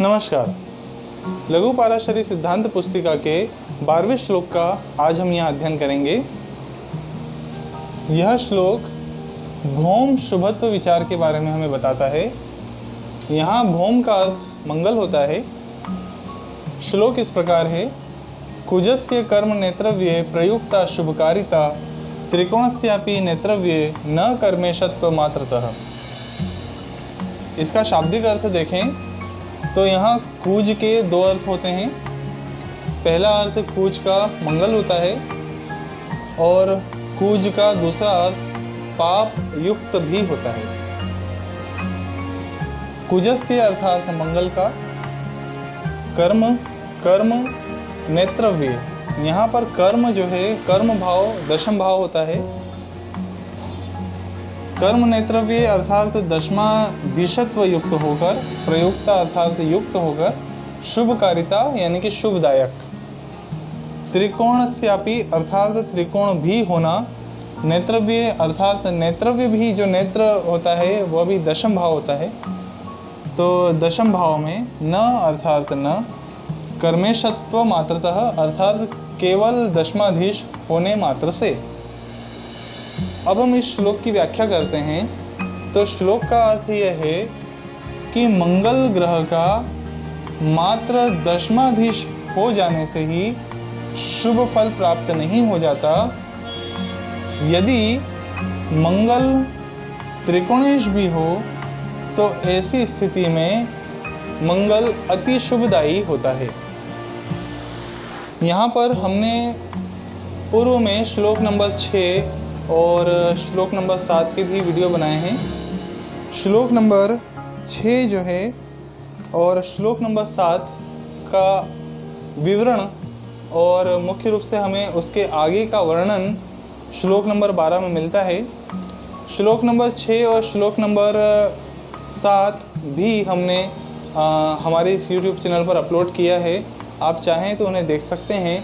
नमस्कार। लघु पाराशरी सिद्धांत पुस्तिका के 12वें श्लोक का आज हम यहाँ अध्ययन करेंगे। यह श्लोक भौम शुभत्व विचार के बारे में हमें बताता है। यहाँ भौम का अर्थ मंगल होता है। श्लोक इस प्रकार है, कुजस्य कर्म नेत्रव्ये प्रयुक्ता शुभकारिता त्रिकोणस्यापि नेत्रव्ये न कर्मेशत्व मात्रतः। इसका शाब्दिक अर्थ देखें तो यहाँ कूज के दो अर्थ होते हैं। पहला अर्थ कूज का मंगल होता है और कूज का दूसरा अर्थ पाप युक्त भी होता है। कुजस्य अर्थात मंगल का, कर्म नेत्रव्य, यहाँ पर कर्म जो है कर्म भाव दशम भाव होता है। कर्म नेत्रव्य अर्थात दशमाधीशत्व युक्त होकर, प्रयुक्ता अर्थात युक्त होकर, शुभकारिता यानी कि शुभदायक, त्रिकोणस्यापि अर्थात त्रिकोण भी होना, नेत्रव्य अर्थात नेत्रव्य भी जो नेत्र होता है वह भी दशम भाव होता है। तो दशम भाव में न अर्थात न, कर्मेशत्व मात्रतः अर्थात केवल दशमाधीश होने मात्र से। अब हम इस श्लोक की व्याख्या करते हैं। तो श्लोक का अर्थ यह है कि मंगल ग्रह का मात्र दशमाधीश हो जाने से ही शुभ फल प्राप्त नहीं हो जाता। यदि मंगल त्रिकोणेश भी हो तो ऐसी स्थिति में मंगल अति शुभदायी होता है। यहाँ पर हमने पूर्व में श्लोक नंबर 6 और श्लोक नंबर 7 के भी वीडियो बनाए हैं। श्लोक नंबर 6 जो है और श्लोक नंबर 7 का विवरण और मुख्य रूप से हमें उसके आगे का वर्णन श्लोक नंबर 12 में मिलता है। श्लोक नंबर 6 और श्लोक नंबर 7 भी हमने हमारे इस YouTube चैनल पर अपलोड किया है। आप चाहें तो उन्हें देख सकते हैं।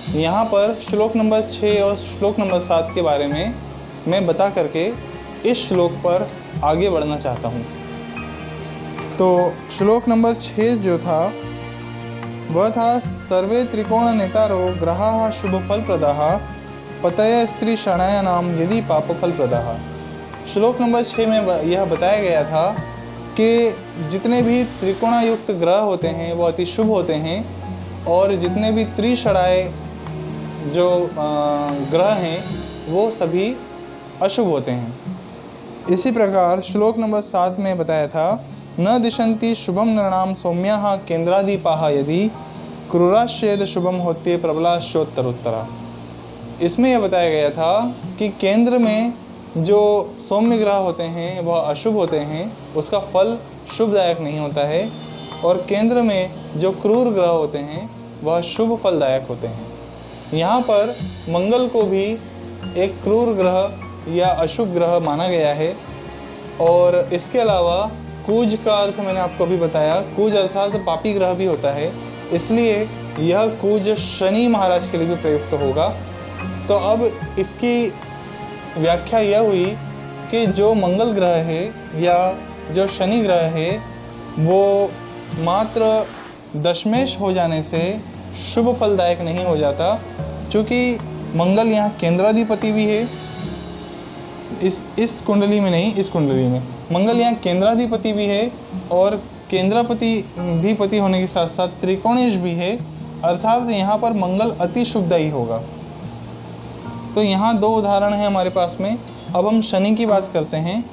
यहाँ पर श्लोक नंबर 6 और श्लोक नंबर 7 के बारे में मैं बता करके इस श्लोक पर आगे बढ़ना चाहता हूँ। तो श्लोक नंबर 6 जो था वह था, सर्वे त्रिकोण नेतारो ग्रहाः शुभ फल प्रदाः पतय स्त्री शरणायानाम यदि पाप फल प्रदाः। श्लोक नंबर 6 में यह बताया गया था कि जितने भी त्रिकोणायुक्त ग्रह होते हैं वो अति शुभ होते हैं और जितने भी त्रिषणाय जो ग्रह हैं वो सभी अशुभ होते हैं। इसी प्रकार श्लोक नंबर 7 में बताया था, न दिशन्ति शुभम नृणाम सौम्याः केंद्रादीपाः यदि क्रूराश्चेद शुभम होते प्रबलाश्चोत्तरोत्तरा। इसमें यह बताया गया था कि केंद्र में जो सौम्य ग्रह होते हैं वह अशुभ होते हैं, उसका फल शुभदायक नहीं होता है, और केंद्र में जो क्रूर ग्रह होते हैं वह शुभ फलदायक होते हैं। यहाँ पर मंगल को भी एक क्रूर ग्रह या अशुभ ग्रह माना गया है। और इसके अलावा कूज का अर्थ मैंने आपको अभी बताया, कूज अर्थात पापी ग्रह भी होता है, इसलिए यह कूज शनि महाराज के लिए भी प्रयुक्त होगा। तो अब इसकी व्याख्या यह हुई कि जो मंगल ग्रह है या जो शनि ग्रह है वो मात्र दशमेश हो जाने से शुभ फलदायक नहीं हो जाता, क्योंकि मंगल यहाँ केंद्राधिपति भी है। इस कुंडली में नहीं, इस कुंडली में मंगल यहाँ केंद्राधिपति भी है और केंद्राधिपति होने के साथ साथ त्रिकोणेश भी है, अर्थात यहाँ पर मंगल अति शुभदायी होगा। तो यहाँ दो उदाहरण हैं हमारे पास में। अब हम शनि की बात करते हैं।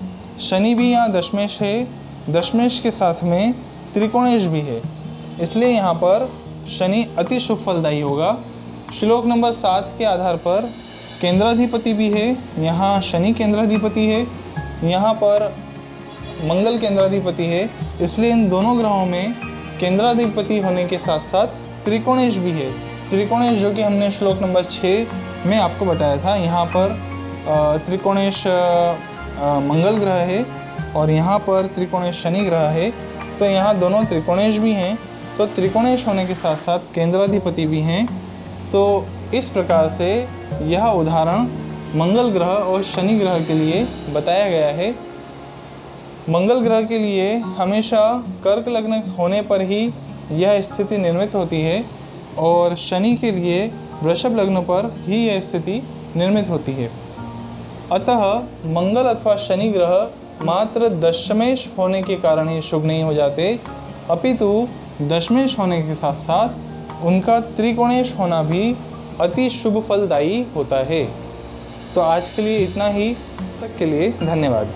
शनि भी यहाँ दशमेश है, दशमेश के साथ में त्रिकोणेश भी है, इसलिए यहाँ पर शनि अति शुभ फलदायी होगा। श्लोक नंबर 7 के आधार पर केंद्राधिपति भी है, यहाँ शनि केंद्राधिपति है, यहाँ पर मंगल केंद्राधिपति है, इसलिए इन दोनों ग्रहों में केंद्राधिपति होने के साथ साथ त्रिकोणेश भी है। त्रिकोणेश जो कि हमने श्लोक नंबर 6 में आपको बताया था, यहाँ पर त्रिकोणेश मंगल ग्रह है और यहाँ पर त्रिकोणेश शनि ग्रह है। तो यहाँ दोनों त्रिकोणेश भी हैं, तो त्रिकोणेश होने के साथ साथ केंद्राधिपति भी हैं। तो इस प्रकार से यह उदाहरण मंगल ग्रह और शनि ग्रह के लिए बताया गया है। मंगल ग्रह के लिए हमेशा कर्क लग्न होने पर ही यह स्थिति निर्मित होती है और शनि के लिए वृषभ लग्न पर ही यह स्थिति निर्मित होती है। अतः मंगल अथवा शनि ग्रह मात्र दशमेश होने के कारण ही शुभ नहीं हो जाते, अपितु दशमेश होने के साथ साथ उनका त्रिकोणेश होना भी अति शुभ फलदायी होता है। तो आज के लिए इतना ही, तक के लिए धन्यवाद।